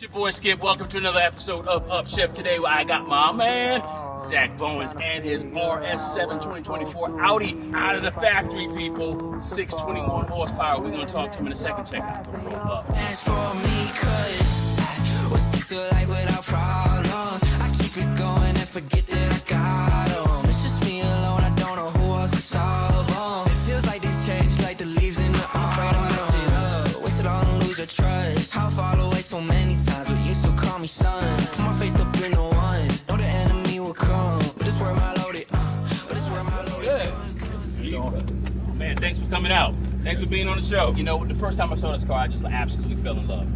It's your boy Skip. Welcome to another episode of Upshift. Today I got my man Zach Bowens and his RS7 2024 Audi out of the factory, people. 621 horsepower. We're gonna talk to him in a second. Check out the roll up. As for me, cause what's this life without problems? I keep it going and forget that I got them. It's just me alone, I don't know who else to solve them. It feels like these change like the leaves in the I'm afraid to mess it up. Waste it all and lose your trust. How far away so many times, but you still call me son. Put my faith up in the one. Know the enemy will come, but it's where my loaded. But it's where my loaded. Good. Man, thanks for coming out. Thanks for being on the show. You know, the first time I saw this car, I just absolutely fell in love.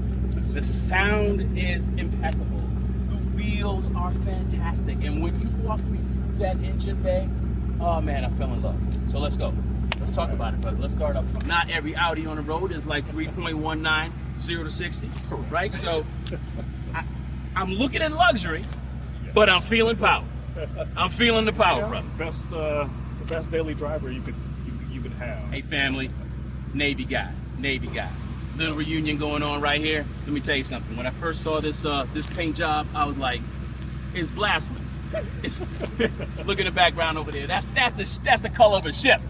The sound is impeccable. The wheels are fantastic. And when you walk me through that engine bay, oh man, I fell in love. So let's go. Let's talk about it, brother. Let's start up. Not every Audi on the road is like 3.19, 0 to 60, right? So I'm looking at luxury, but I'm feeling power. I'm feeling the power, brother. The best daily driver you could have. Hey, family, Navy guy. Little reunion going on right here. Let me tell you something. When I first saw this paint job, I was like, it's blasphemous. Look in the background over there. That's the color of a ship.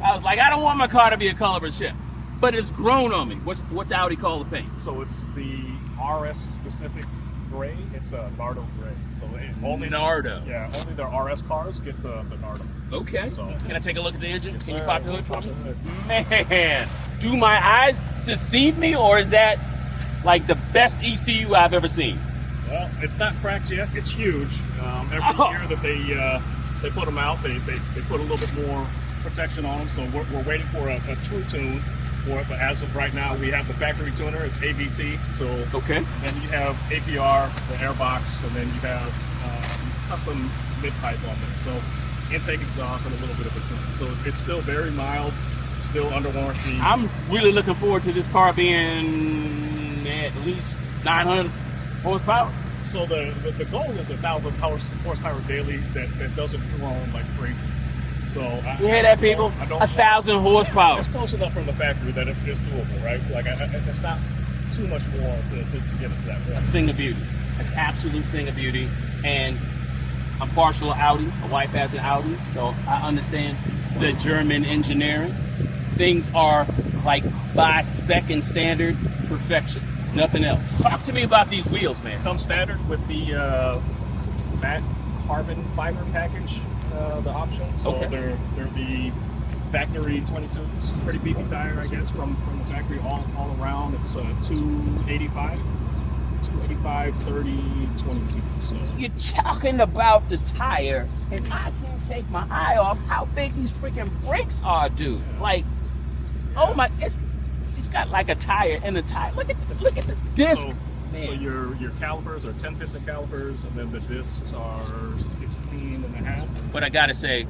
I was like, I don't want my car to be a color of a ship, but it's grown on me. What's Audi call the paint? So it's the RS specific gray. It's a Nardo gray. So only Nardo. Yeah, only their RS cars get the Nardo. Okay. So, can I take a look at the engine? Yes, Can you sir. pop the hood for Pop me? the hood. Man, do my eyes deceive me, or is that like the best ECU I've ever seen? Well, it's not cracked yet. It's huge. Every year that they put them out, they put a little bit more protection on them. So we're waiting for a true tune for it. But as of right now, we have the factory tuner. It's ABT. So Okay. then you have APR, the airbox, and then you have custom mid pipe on there. So intake exhaust and a little bit of a tune. So it's still very mild, still under warranty. I'm really looking forward to this car being at least 900 horsepower. So the goal is 1,000 horsepower daily that doesn't drone like crazy. So You hear that, people? I don't 1,000 horsepower. It's close enough from the factory that it's doable, right? Like it's not too much more to get into that point. Thing of beauty, an absolute thing of beauty. And I'm partial to Audi. My wife has an Audi, so I understand the German engineering. Things are like by spec and standard perfection. Nothing else. Talk to me about these wheels, man. Comes standard with the matte carbon fiber package, the option. So Okay. they're the factory 22s. Pretty beefy tire, I guess, from the factory all around. It's 285, 30, 22. So You're talking about the tire, and I can't take my eye off how big these freaking brakes are, dude. Like, oh my, it's got like a tire in a tire. Look at the disc. So Man. your calipers are 10 piston calipers, and then the discs are 16 and a half. But I gotta say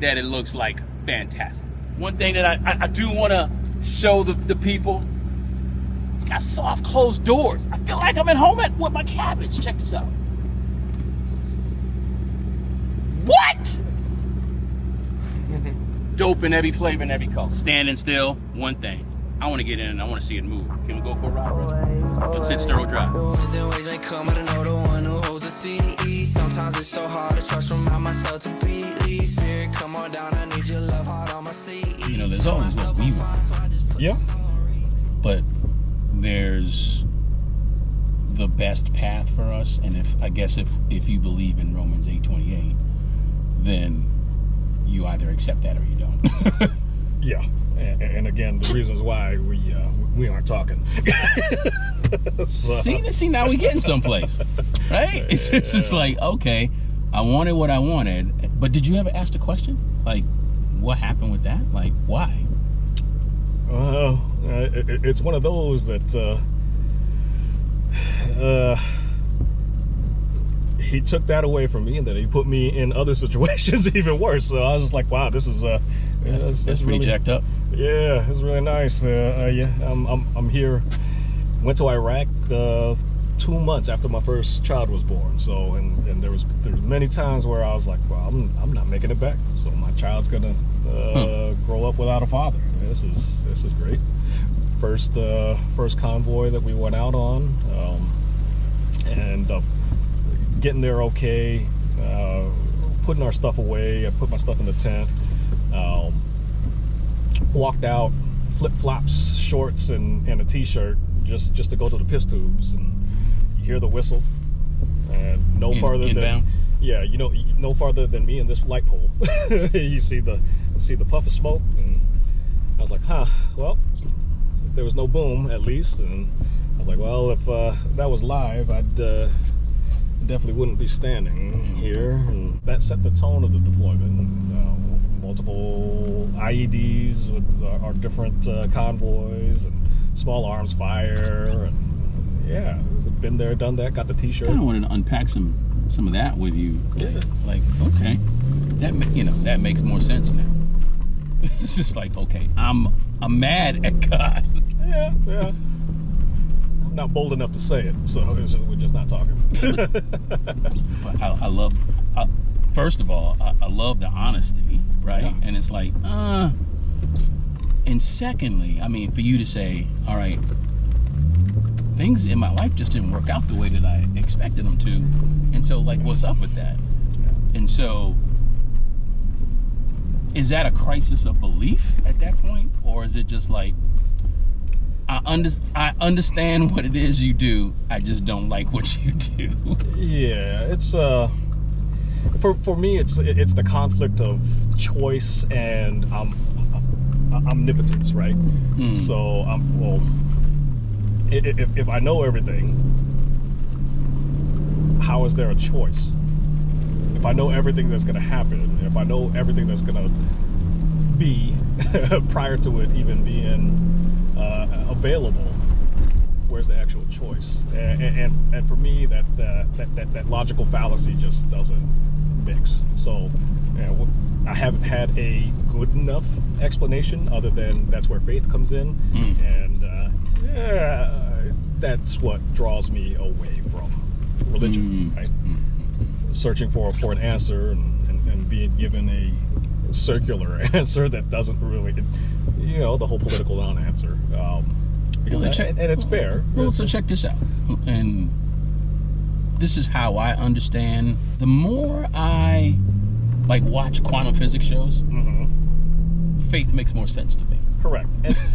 that it looks like fantastic. One thing that I do want to show the people, it's got soft closed doors. I feel like I'm at home with my cabbage. Check this out. What? Dope in every flavor and every color. Standing still, one thing. I want to get in and I want to see it move. Can we go for a ride, brother? Let's hit Stereo Drive. The winds and waves may come, I don't know the one who holds the CE. Sometimes it's so hard to trust, remind myself to believe. Spirit, come on down, I need your love hard on my CE. You know, there's always what we want. Yeah. But there's the best path for us, and if you believe in Romans 8:28, then you either accept that or you don't. Yeah. And again, the reasons why we aren't talking. So, See, now we getting someplace, right? It's just like, okay, I wanted what I wanted, but did you ever ask the question, like, what happened with that? Like, why? it's one of those that he took that away from me, and then he put me in other situations even worse. So I was just like, wow, this is That's pretty really jacked up. Yeah, it's really nice. Yeah, I'm here. Went to Iraq 2 months after my first child was born. So and there was many times where I was like, well, I'm not making it back. So my child's gonna grow up without a father. This is great. First convoy that we went out on. end up getting there okay, putting our stuff away. I put my stuff in the tent, walked out, flip-flops, shorts, and a t-shirt just to go to the piss tubes, and you hear the whistle, and no farther inbound? than no farther than me and this light pole. You see the puff of smoke, and I was like, well, there was no boom at least, and I was like, well, if that was live, I'd definitely wouldn't be standing here. And that set the tone of the deployment. Multiple IEDs with our different convoys, and small arms fire, and yeah, been there, done that. Got the t-shirt. I kind of wanted to unpack some of that with you. Yeah. Like, okay, that makes more sense now. It's just like, okay, I'm mad at God. Yeah. I'm not bold enough to say it, so we're just not talking. But I love, first of all, I love the honesty, right? Yeah. And it's like, and secondly, I mean, for you to say, all right, things in my life just didn't work out the way that I expected them to, and so, like, what's up with that? And so, is that a crisis of belief at that point, or is it just like, I understand what it is you do, I just don't like what you do? Yeah, it's for me, it's the conflict of choice and omnipotence, right? So if I know everything, how is there a choice? If I know everything that's going to happen, if I know everything that's going to be prior to it even being available, where's the actual choice? And for me, that logical fallacy just doesn't mix. So I haven't had a good enough explanation other than that's where faith comes in, and that's what draws me away from religion, right? Searching for an answer and being given a circular answer that doesn't really, the whole political non-answer. And it's fair. Well, so check this out. And this is how I understand. The more I watch quantum physics shows, faith makes more sense to me. Correct.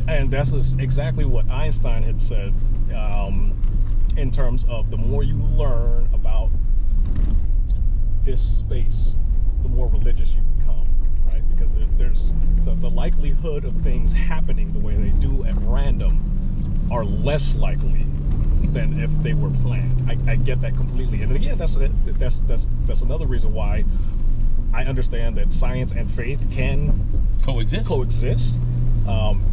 And that's exactly what Einstein had said, in terms of the more you learn about this space, the more religious you become, right? Because there's the likelihood of things happening the way they do at random are less likely than if they were planned. I get that completely, and again, that's another reason why I understand that science and faith can coexist.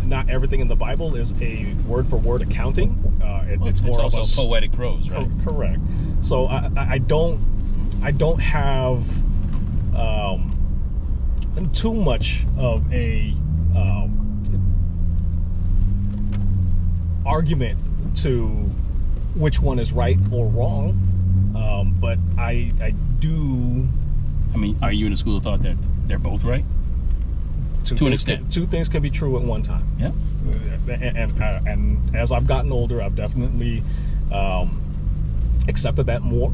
Not everything in the Bible is a word-for-word accounting. It's more also of a poetic prose, right? Correct. So I don't have too much of a argument to which one is right or wrong, but I do. I mean, are you in a school of thought that they're both right? To an extent. Two things can be true at one time. Yeah. And as I've gotten older, I've definitely accepted that more.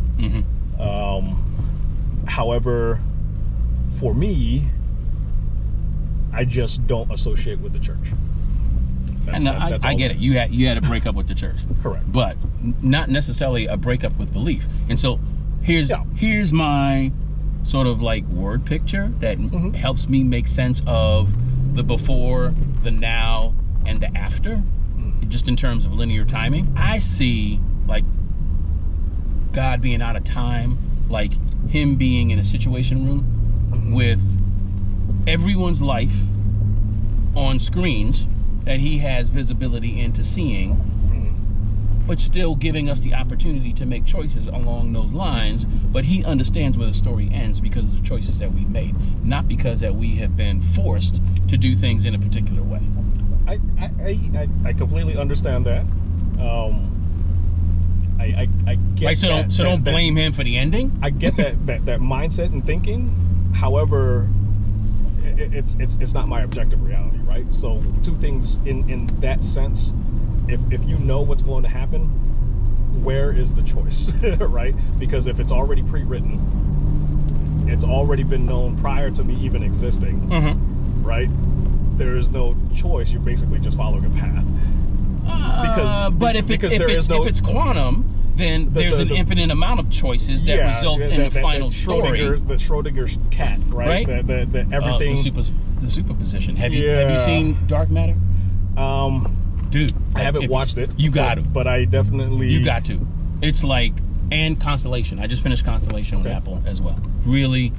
However, for me, I just don't associate with the church. I get it. You had a breakup with the church. Correct. But not necessarily a breakup with belief. And so here's my sort of like word picture that helps me make sense of the before, the now, and the after, just in terms of linear timing. I see like God being out of time, like him being in a situation room with everyone's life on screens that he has visibility into seeing, but still giving us the opportunity to make choices along those lines. But he understands where the story ends because of the choices that we made, not because that we have been forced to do things in a particular way. I completely understand that. I get right, so don't blame him for the ending. I get that mindset and thinking. However, it's not my objective reality, right? So two things in that sense. If you know what's going to happen, where is the choice, right? Because if it's already pre-written, it's already been known prior to me even existing, right? There is no choice. You're basically just following a path. But if it's quantum, then there's an infinite amount of choices that result in the final story. The Schrodinger's cat, right? The everything. The superposition. Have you seen Dark Matter? Dude, I haven't watched it. You got to. But I definitely. You got to. It's like, and Constellation. I just finished Constellation on Apple as well. Really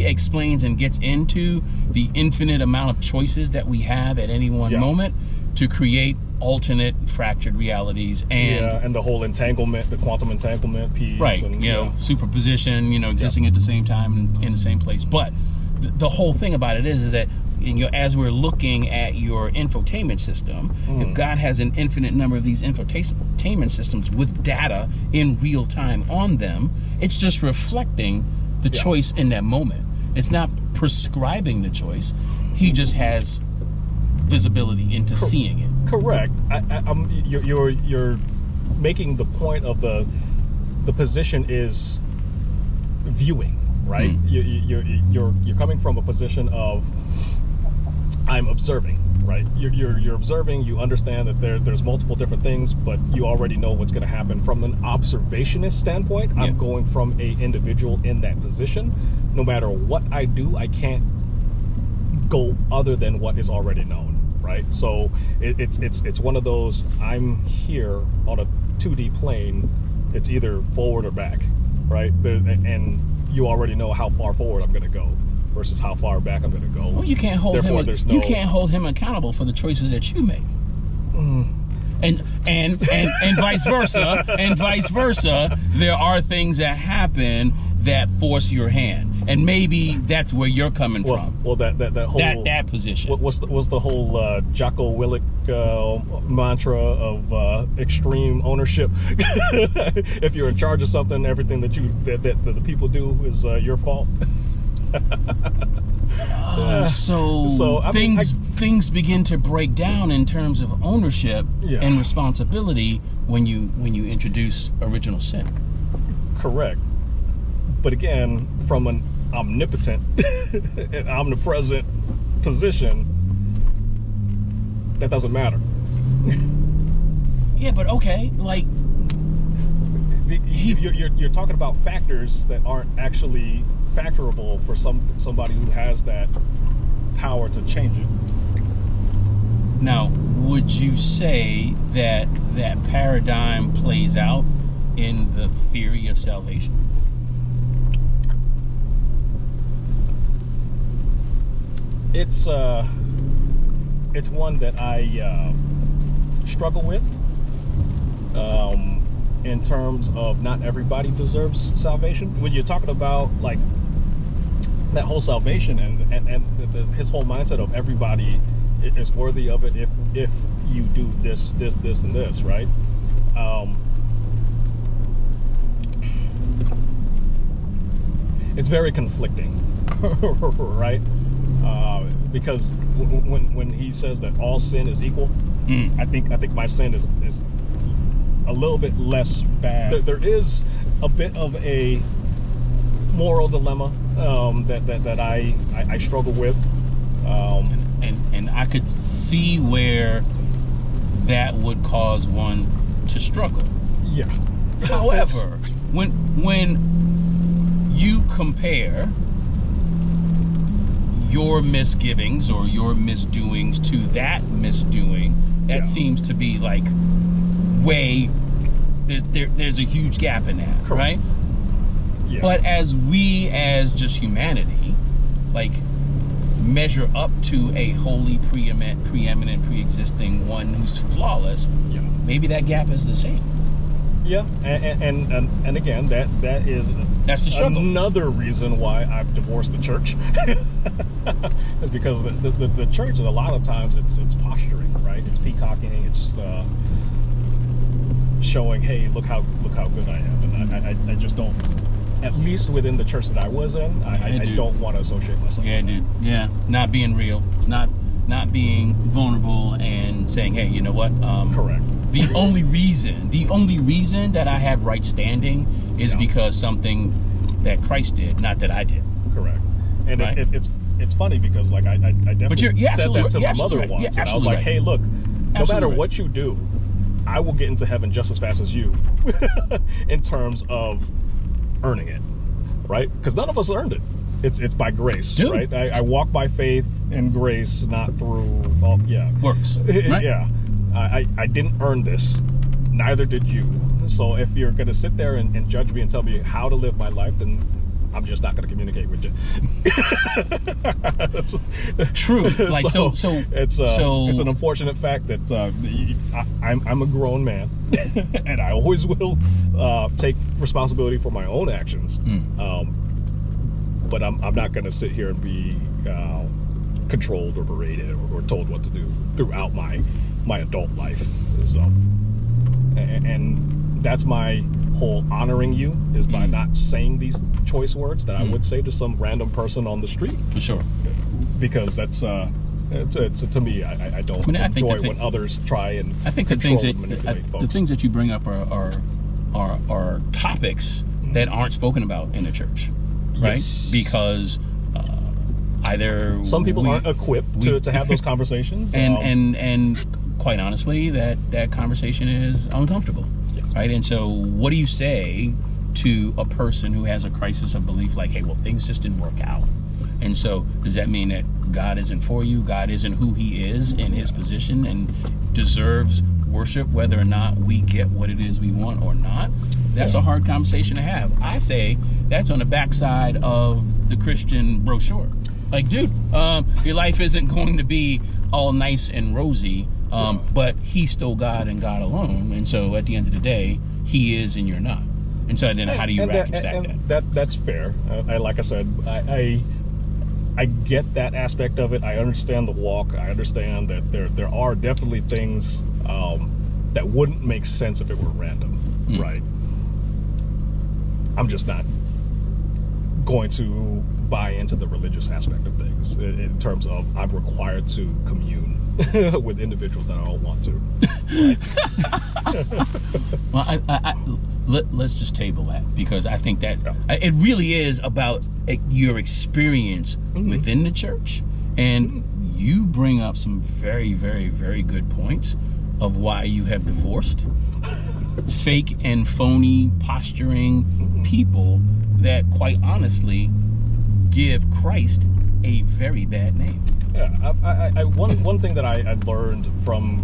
explains and gets into the infinite amount of choices that we have at any one moment to create alternate fractured realities and the whole entanglement, the quantum entanglement piece, right? And, superposition, existing at the same time and in the same place. But the whole thing about it is that as we're looking at your infotainment system, if God has an infinite number of these infotainment systems with data in real time on them, it's just reflecting the choice in that moment. It's not prescribing the choice. He just has visibility into seeing it. Correct. You're making the point of the position is viewing, right? You're coming from a position of I'm observing, right? You're observing. You understand that there's multiple different things, but you already know what's going to happen from an observationist standpoint. I'm going from a individual in that position. No matter what I do, I can't go other than what is already known. Right, so it's one of those. I'm here on a 2D plane. It's either forward or back, right? And you already know how far forward I'm going to go versus how far back I'm going to go. Well, you can't hold him. You can't hold him accountable for the choices that you make. And vice versa, and vice versa. There are things that happen that force your hand, and maybe that's where you're coming from. Well, that whole that position. What's the whole Jocko Willink mantra of extreme ownership? If you're in charge of something, everything that the people do is your fault. So things begin to break down in terms of ownership and responsibility when you introduce original sin. Correct. But again, from an omnipotent and omnipresent position, that doesn't matter. Yeah, but okay, like you're talking about factors that aren't actually factorable for somebody who has that power to change it. Now, would you say that paradigm plays out in the theory of salvation? It's one that I struggle with in terms of not everybody deserves salvation. When you're talking about like that whole salvation and his whole mindset of everybody is worthy of it if you do this, and this, right? It's very conflicting, right? Because when he says that all sin is equal, I think my sin is a little bit less bad. There is a bit of a moral dilemma that I struggle with, and I could see where that would cause one to struggle. Yeah. However, when you compare your misgivings or your misdoings to that misdoing, that seems to be like there's a huge gap in that. Correct. Right? Yeah. But as just humanity, like measure up to a holy, preeminent, pre-existing one who's flawless, maybe that gap is the same. Yeah, and again, that's the struggle. Another reason why I've divorced the church is because the church, a lot of times it's posturing, right? It's peacocking. It's showing, hey, look how good I am, and I just don't. At least within the church that I was in, I don't want to associate myself. Yeah, dude. Yeah, not being real, not being vulnerable, and saying, hey, you know what? Correct. The only reason that I have right standing is because something that Christ did, not that I did. Correct. And Right. it's funny because like I definitely said that to my mother once, and I was like, hey, look, no matter what you do, I will get into heaven just as fast as you, in terms of earning it, right? Because none of us earned it. It's by grace, Dude. right? I walk by faith and grace, not through Works. Right? Yeah. I didn't earn this. Neither did you. So if you're going to sit there and judge me and tell me how to live my life, then I'm just not going to communicate with you. True. Like so it's an unfortunate fact that I'm a grown man, and I always will take responsibility for my own actions. But I'm not going to sit here and be controlled or berated or told what to do throughout my adult life. So, and that's my whole honoring you, is by not saying these choice words that I would say to some random person on the street. For sure. Because that's it's to me, I don't enjoy when others try and I think the things that you bring up are topics that aren't spoken about in the church, right? Yes. Because either some people aren't equipped to have those conversations, and quite honestly, that conversation is uncomfortable. Yes. Right? And so what do you say to a person who has a crisis of belief, like, hey, well, things just didn't work out? And so does that mean that God isn't for you? God isn't who he is in his position and deserves worship whether or not we get what it is we want or not? That's a hard conversation to have. I say that's on the backside of the Christian brochure. Like, dude, your life isn't going to be all nice and rosy, but he's still God and God alone. And so at the end of the day, he is and you're not. And so then how do you rack and stack that? That's fair. Like I said, I get that aspect of it. I understand the walk. I understand that there are definitely things that wouldn't make sense if it were random, right? I'm just not going to buy into the religious aspect of things in terms of I'm required to commune with individuals that I don't want to. Right? Well, let's just table that, because I think that it really is about your experience within the church, and you bring up some very, very, very good points of why you have divorced fake and phony posturing people that quite honestly give Christ a very bad name. Yeah, one thing that I learned from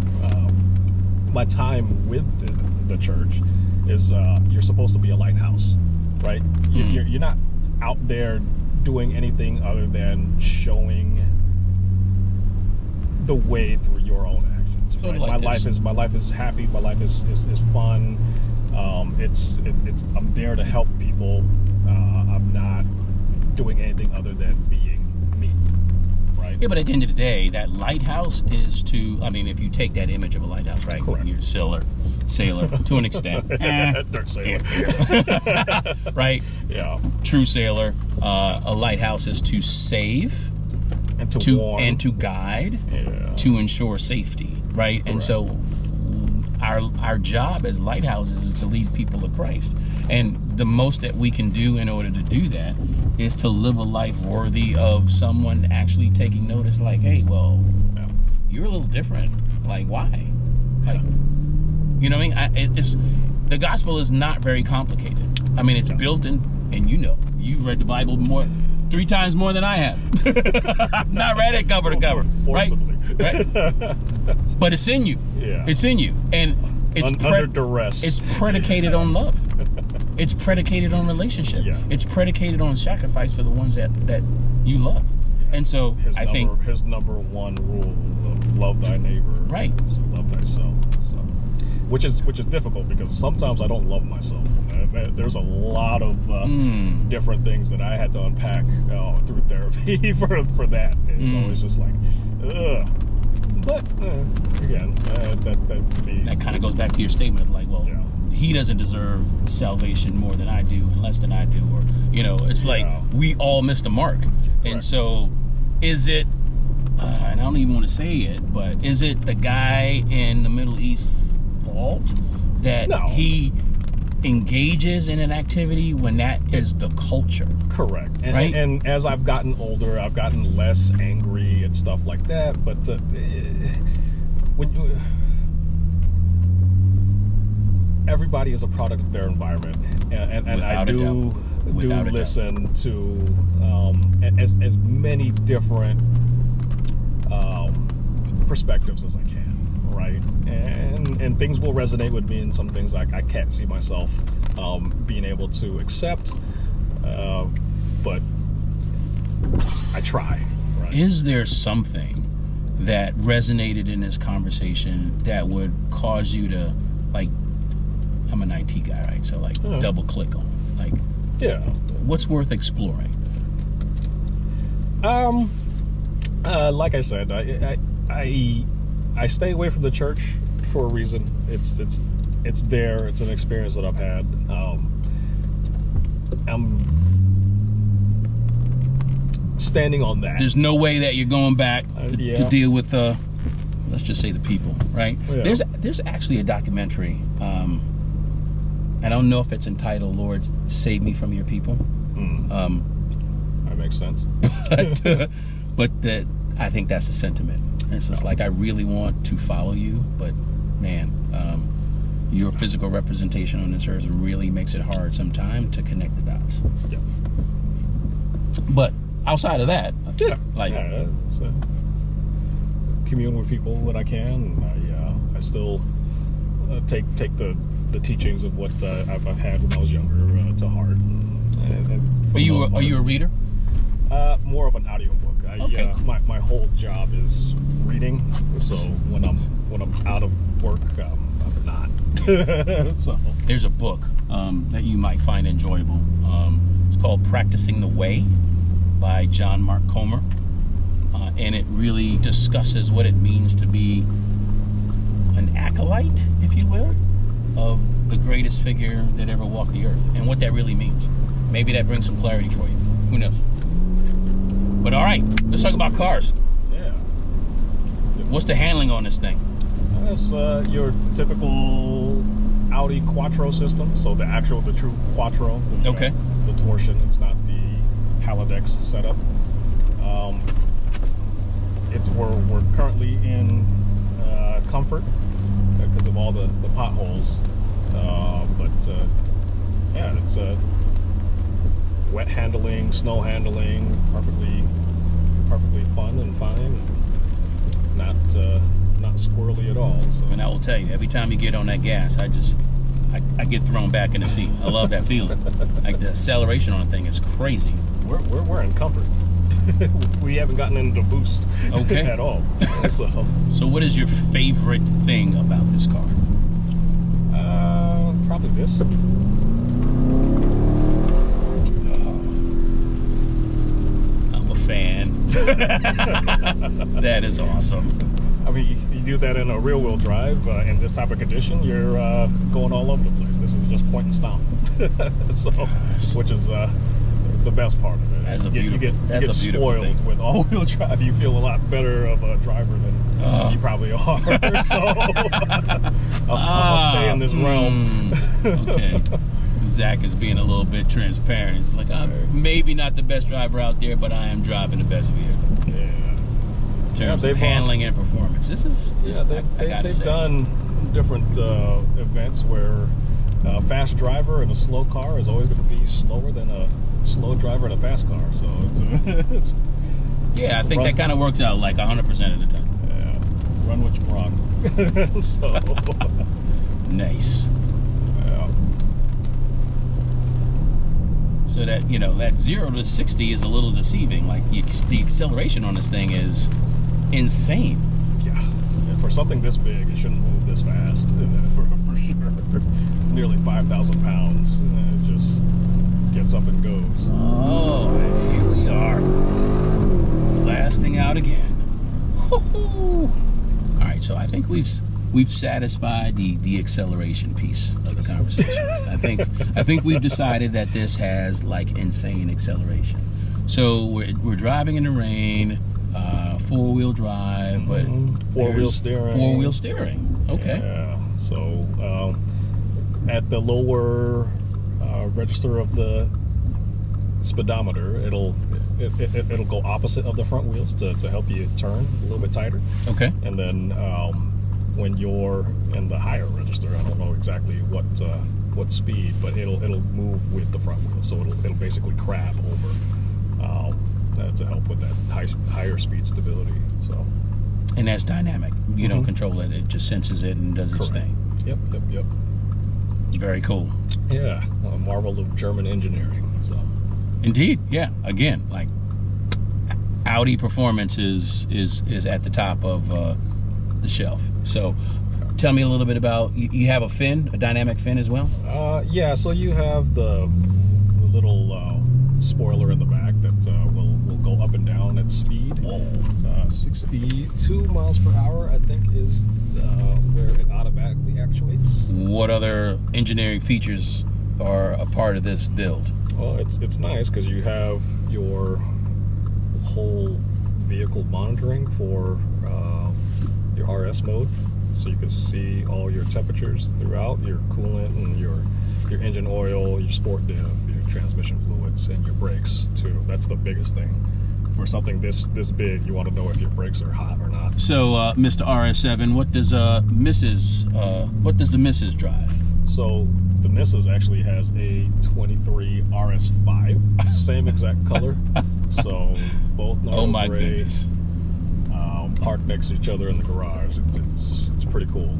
my time with the church is you're supposed to be a lighthouse, right? You're not out there doing anything other than showing the way through your own actions. Right? Like my life is happy. My life is fun. I'm there to help people. I'm not doing anything other than being me, right? Yeah, but at the end of the day, that lighthouse is to, I mean, if you take that image of a lighthouse, right? Correct. You're a sailor to an extent. Dirt sailor. Right? Yeah. True sailor. A lighthouse is to save And to warn. and to guide, to ensure safety, right? Correct. And so our job as lighthouses is to lead people to Christ. And the most that we can do in order to do that is to live a life worthy of someone actually taking notice, like, hey, well, you're a little different. Like, why? Like, you know what I mean? It's the gospel is not very complicated. I mean, it's built in, and you've read the Bible 3 times more than I have. Not read it cover to cover, Forcibly. right? But it's in you. Yeah. It's in you, and it's under duress. It's predicated on love. It's predicated on relationship. Yeah. It's predicated on sacrifice for the ones that you love. And so I think his number one rule of love thy neighbor, right? So love thyself. So, which is difficult because sometimes I don't love myself. There's a lot of different things that I had to unpack through therapy for that. And it's always just like, ugh. But again, that kind of goes back to your statement of like, well, he doesn't deserve salvation more than I do and less than I do, or it's like we all missed a mark. And so is it and I don't even want to say it, but is it the guy in the Middle East fault that No. he engages in an activity when that is the culture. Correct. And, Right? and as I've gotten older, I've gotten less angry and stuff like that. But when you, everybody is a product of their environment, and I Without a do doubt. Without a doubt. listen to as many different perspectives as I can, right? And things will resonate with me, and some things I can't see myself being able to accept, but I try. Right? Is there something that resonated in this conversation that would cause you to, like, I'm an IT guy, right? So, like, double click on it. Like, Yeah. what's worth exploring? Like I said, I stay away from the church for a reason. It's there. It's an experience that I've had. I'm standing on that. There's no way that you're going back to Yeah. deal with let's just say the people, right? Yeah. There's actually a documentary. I don't know if it's entitled "Lord, Save Me from Your People," That makes sense. but that I think that's the sentiment. It's just like, I really want to follow you, but man, your physical representation on this earth really makes it hard sometimes to connect the dots. Yeah. But outside of that, Yeah. like, Yeah, it's, commune with people when I can. I still take the teachings of what I've had when I was younger to heart. And for are the you most are part, you a reader? more of an audiobook. Okay. My whole job is reading, so when I'm out of work, I'm not. So There's a book that you might find enjoyable. It's called "Practicing the Way" by John Mark Comer, and it really discusses what it means to be an acolyte, if you will, of the greatest figure that ever walked the earth, and what that really means. Maybe that brings some clarity for you. Who knows? But all right, let's talk about cars. yeah, What's the handling on this thing? that's your typical Audi Quattro system. So the true Quattro. Okay. The torsion. It's not the Halodex setup. We're currently in comfort because of all the potholes. Yeah, it's wet handling, snow handling, perfectly fun and fine. Not squirrely at all. So. And I will tell you, every time you get on that gas, I get thrown back in the seat. I love that feeling. Like, the acceleration on the thing is crazy. We're in comfort. We haven't gotten into the boost Okay. at all. So what is your favorite thing about this car? Probably this. I'm a fan. That is awesome. I mean, you do that in a rear-wheel drive in this type of condition, you're going all over the place. This is just point and stomp. So, which is the best part of it. That's a You get beautiful spoiled thing. with all-wheel drive. You feel a lot better of a driver than you probably are. So, I'll stay in this realm. Okay. Zach is being a little bit transparent. It's like, I'm maybe not the best driver out there, but I am driving the best vehicle. Yeah. In terms of handling and performance. They've done different events where a fast driver in a slow car is always going to be slower than a slow driver in a fast car. So it's yeah, I think that kind of works out like 100% of the time. yeah, run what you run. So Nice. yeah. So that, that 0 to 60 is a little deceiving. Like, the acceleration on this thing is insane. Yeah, for something this big, it shouldn't move this fast. For sure, nearly 5,000 pounds. It just gets up and goes. Oh, and here we are, blasting out again. All right, so I think we've satisfied the acceleration piece of the conversation. I think we've decided that this has like insane acceleration. So we're driving in the rain, 4-wheel drive, but Four-wheel steering. 4-wheel steering. Okay. Yeah. So at the lower register of the speedometer, it'll go opposite of the front wheels to help you turn a little bit tighter. Okay. And then when you're in the higher register, I don't know exactly what speed, but it'll move with the front wheel, so it'll basically crab over to help with that higher speed stability. So. And that's dynamic. You don't control it; it just senses it and does its thing. Yep. Very cool. Yeah, a marvel of German engineering. So. Indeed, yeah. Again, like Audi performance is at the top of the shelf. So, tell me a little bit about you have a dynamic fin as well. Yeah. So you have the little spoiler in the back that will go up and down at speed. Whoa. 62 miles per hour, I think, is where it automatically actuates. What other engineering features are a part of this build? Well, it's nice because you have your whole vehicle monitoring for your RS mode, so you can see all your temperatures throughout, your coolant and your engine oil, your sport diff, your transmission fluids, and your brakes too. That's the biggest thing. For something this big, you want to know if your brakes are hot or not. So, Mr. RS7, what does the Mrs. drive? So the Mrs. actually has a 23 RS5, same exact color. So both Oh my gray, goodness. parked next to each other in the garage. It's pretty cool.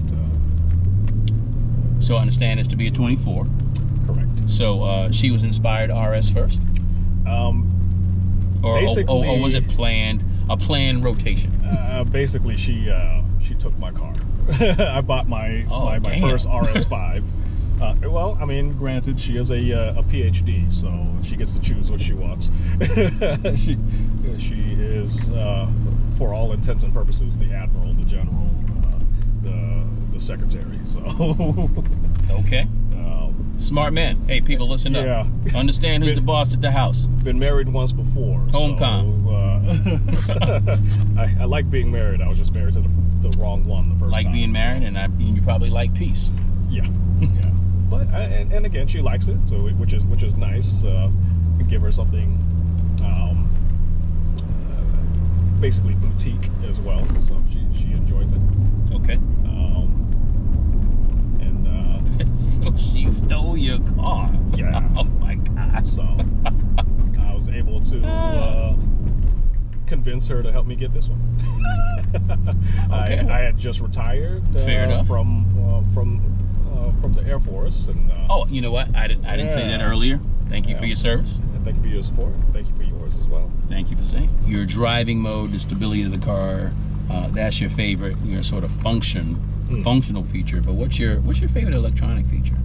So I understand it's to be a 24. Correct. So she was inspired RS first? Or was it a planned rotation? Basically, she took my car. I bought my damn. first RS5. Well, I mean, granted, she is a PhD, so she gets to choose what she wants. she is, for all intents and purposes, the admiral, the general, the secretary. So. Okay. Smart man. Hey, people, listen up. Yeah. Understand who's the boss at the house. Been married once before. Homecom. So, I like being married. I was just married to the wrong one the first time. Like being married, so. and you probably like peace. Yeah. But and again, she likes it, so which is nice. Give her something, basically boutique as well. So she enjoys it. Okay. So she stole your car. Yeah. Oh my gosh. So I was able to convince her to help me get this one. Okay. I had just retired. Fair enough. From the Air Force, and Oh, you know what? I didn't say that earlier. Thank you for your service. and thank you for your support. Thank you for yours as well. Thank you for saying. Your driving mode, the stability of the car, that's your favorite, your sort of functional feature. But what's your favorite electronic feature?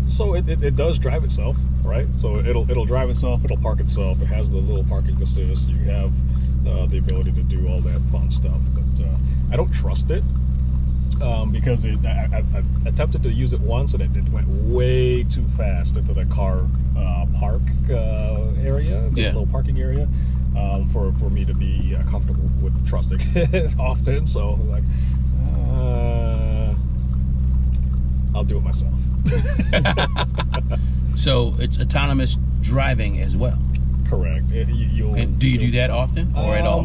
So it does drive itself, right? So it'll drive itself. It'll park itself. It has the little parking assist. You have the ability to do all that fun stuff. But I don't trust it because I attempted to use it once and it went way too fast into the car park area, the little parking area, for me to be comfortable with trusting it often. So like. I'll do it myself. So it's autonomous driving as well. Correct. And do you do that often or at all?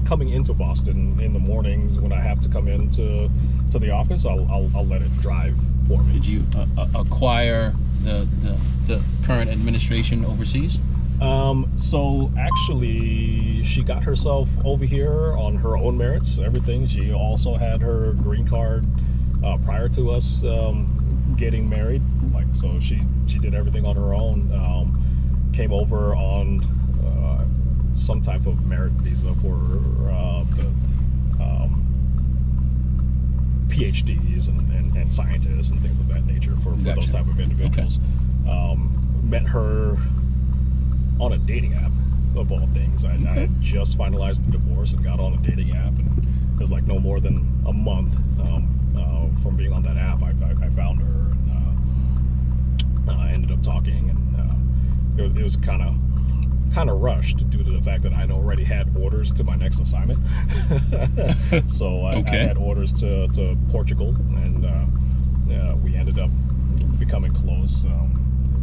Coming into Boston in the mornings when I have to come into the office, I'll let it drive for me. Did you acquire the current administration overseas? So actually, she got herself over here on her own merits. Everything. She also had her green card prior to us getting married. Like, so she did everything on her own. Came over on some type of merit visa for the PhDs and scientists and things of that nature for Gotcha. those type of individuals. Okay. Met her on a dating app, of all things. I had just finalized the divorce and got on a dating app, and it was like no more than a month from being on that app. I found her, and I ended up talking, and it was kind of kind of rushed due to the fact that I'd already had orders to my next assignment. So I had orders to Portugal, and we ended up becoming close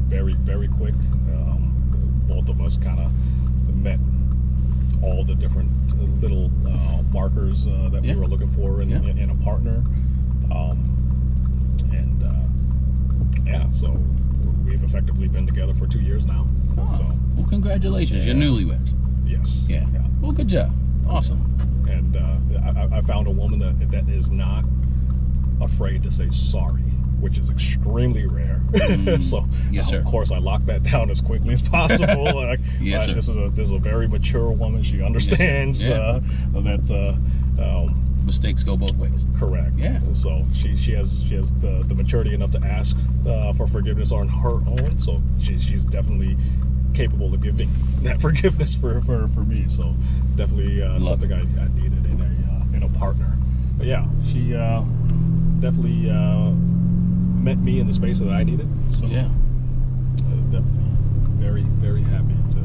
very, very quick. Both of us kind of met all the different little markers that we were looking for in a partner. So we've effectively been together for 2 years now. Oh, So, well, congratulations. You're newlyweds. yes. Yeah. Well, good job. Awesome. And I found a woman that is not afraid to say sorry, which is extremely rare. So, Yes, sir. of course, I locked that down as quickly as possible. Yes, sir. This is a very mature woman. She understands that. Mistakes go both ways. Correct. Yeah. So she has the maturity enough to ask for forgiveness on her own. So she's definitely capable of giving that forgiveness for me. So definitely something I needed in a partner. But yeah, she definitely met me in the space that I needed. So definitely very, very happy to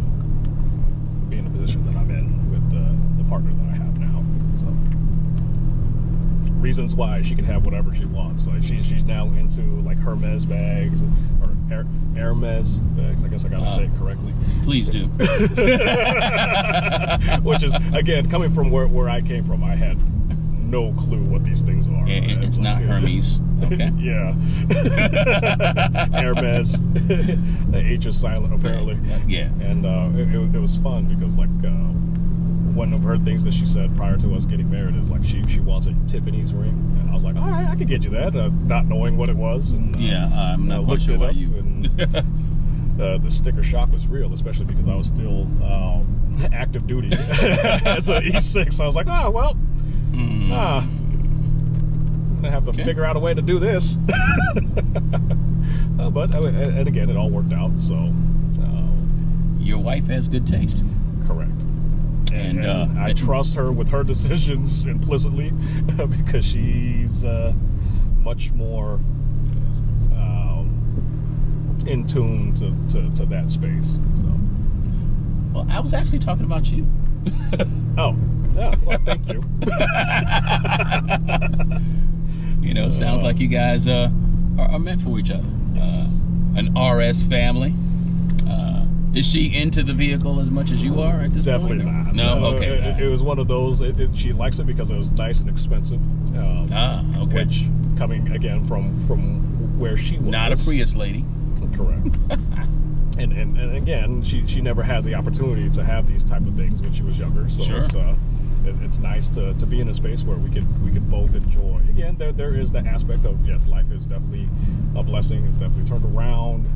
be in the position that I'm in with the partner that I have now. So reasons why she can have whatever she wants. Like she's now into like Hermes bags or Hermes bags. I guess I gotta say it correctly. Please do. Which is, again, coming from where I came from, I had no clue what these things are. It's not Hermes. Okay. Yeah. Hermes. The H is silent, apparently. Yeah. And it was fun because, like, one of her things that she said prior to us getting married is, like, she wants a Tiffany's ring. And I was like, all right, I can get you that, not knowing what it was. And I'm not quite sure why you... The sticker shock was real, especially because I was still active duty as an E6. I was like, I'm gonna have to figure out a way to do this. But and again, it all worked out. So Your wife has good taste. correct. And I trust her with her decisions implicitly because she's much more in tune to that space. So, well, I was actually talking about you. oh, yeah. Well, thank you. Sounds like you guys are meant for each other. Yes. An RS family. Is she into the vehicle as much as you are at this Definitely point? not. No. Okay. It was one of those. She likes it because it was nice and expensive. Okay. Which, coming again from where she was, Not a Prius lady. Correct. and again, she never had the opportunity to have these type of things when she was younger. So Sure. it's nice to be in a space where we could both enjoy. Again, there is the aspect of, yes, life is definitely a blessing. It's definitely turned around.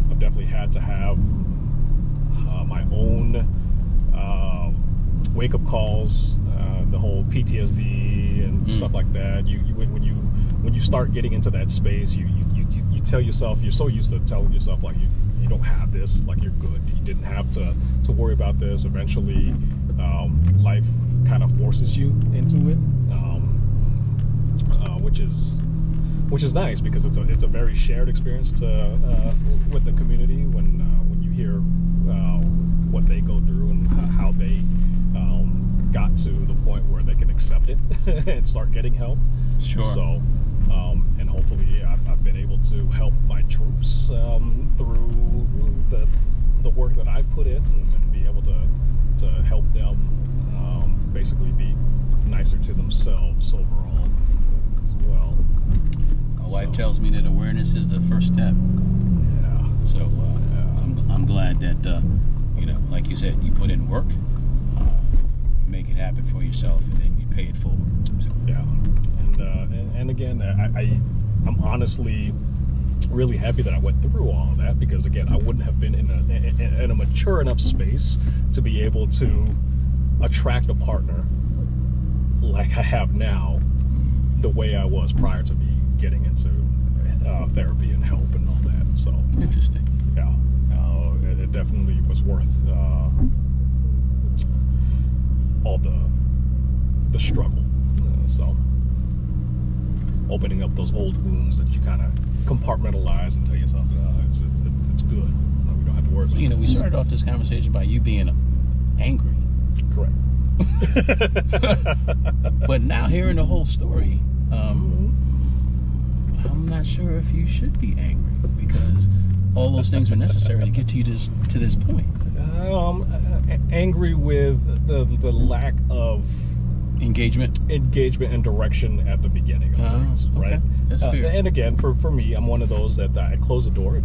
I've definitely had to have my own wake up calls, the whole PTSD and stuff like that. When you start getting into that space, you tell yourself, you're so used to telling yourself like you don't have this, like you're good. You didn't have to worry about this. Eventually, life kind of forces you into it, which is nice because it's a very shared experience with the community when you hear what they go through and how they got to the point where they can accept it and start getting help. Sure. So, and hopefully I've been able to help my troops through the work that I've put in and be able to help them basically be nicer to themselves overall as well. My wife tells me that awareness is the first step. Yeah. So I'm glad that like you said, you put in work, make it happen for yourself, and then you pay it forward. So, yeah. And again, I'm honestly really happy that I went through all of that because again, I wouldn't have been in a mature enough space to be able to attract a partner like I have now, the way I was prior to me getting into therapy and help and all that. So interesting. yeah, it definitely was worth all the struggle. So opening up those old wounds that you kind of compartmentalize and tell yourself, it's good. No, we don't have the words. You know, we started off this conversation by you being angry. Correct. But now hearing the whole story, I'm not sure if you should be angry because all those things were necessary to get to you to this point. Angry with the lack of Engagement and direction at the beginning of things, okay. right? That's fair. And again, for me, I'm one of those that I close the door.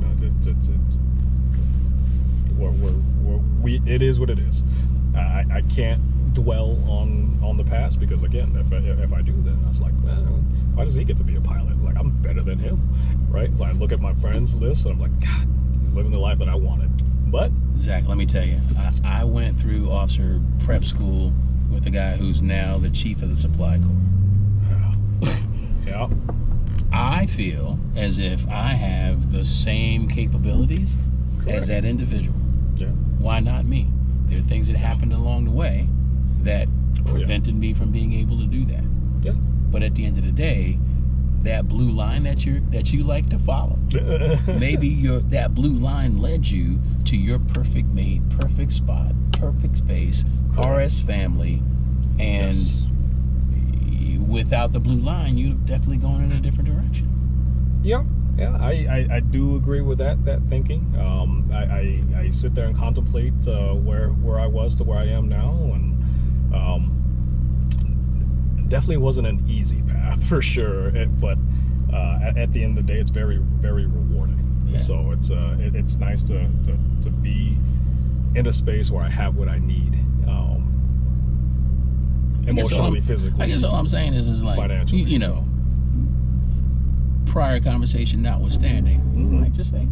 It is what it is. I can't dwell on the past because again, if I do, then I was like, man, why does he get to be a pilot? Like I'm better than him, right? So I look at my friends list and I'm like, God, he's living the life that I wanted. But Zach, let me tell you, I went through officer prep school with a guy who's now the chief of the supply corps. yeah, I feel as if I have the same capabilities as that individual. yeah, Why not me? There are things that happened along the way that prevented me from being able to do that. yeah. But at the end of the day, that blue line that you like to follow, maybe that blue line led you to your perfect mate, perfect spot, perfect space, RS family, and without the blue line, you'd have definitely gone in a different direction. Yeah, I do agree with that thinking. I sit there and contemplate where I was to where I am now, and definitely wasn't an easy path for sure. But at the end of the day, it's very, very rewarding. Yeah. So it's nice to be in a space where I have what I need, emotionally, physically. I guess all I'm saying is like financially, you know. Prior conversation notwithstanding, like just saying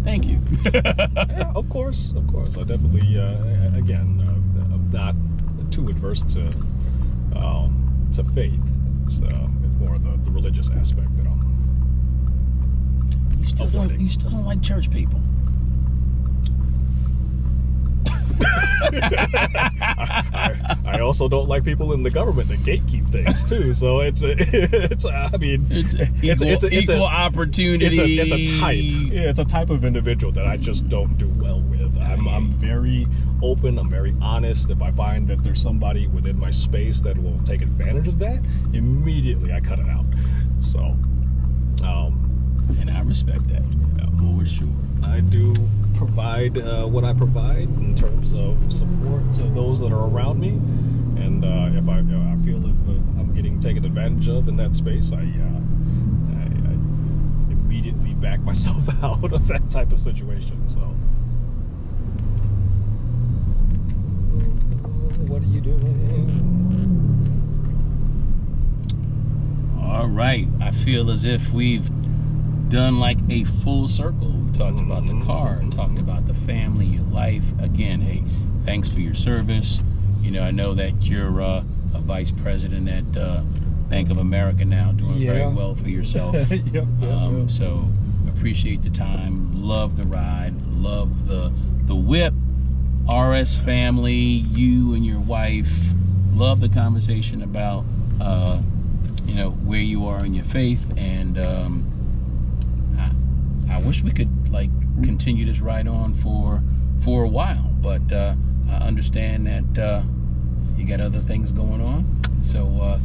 thank you. Yeah, of course. I definitely, again, I'm not too adverse to faith. It's more the religious aspect that I'm. You still don't like church people. I also don't like people in the government that gatekeep things too. So it's equal opportunity. It's a type. Yeah, it's a type of individual that I just don't do well with. I'm very open. I'm very honest. If I find that there's somebody within my space that will take advantage of that, immediately I cut it out. So, and I respect that for sure. I do provide what I provide in terms of support to those that are around me, and if I feel if I'm getting taken advantage of in that space, I immediately back myself out of that type of situation. So, what are you doing? All right, I feel as if we've done like a full circle. We talked about the car, talked about the family, your life. Again, hey, thanks for your service. You know, I know that you're a vice president at Bank of America now, doing very well for yourself. So appreciate the time, love the ride, love the whip, RS family, you and your wife. Love the conversation about you know, where you are in your faith, and I wish we could like continue this ride on for a while, but I understand that you got other things going on. So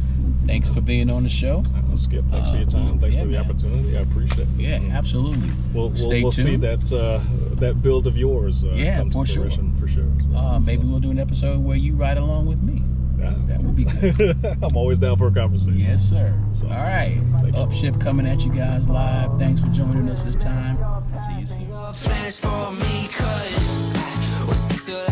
thanks for being on the show. Skip, thanks for your time. Thanks for the man. Opportunity. I appreciate it. Yeah, absolutely. We'll Stay see tuned. that build of yours come for to sure. fruition, for sure. So, Maybe we'll do an episode where you ride along with me. yeah. That would be good. I'm always down for a conversation. Yes, sir. So, all right. thank you. Upshift coming at you guys live. Thanks for joining us this time. See you soon. Plans for me, 'cause what's still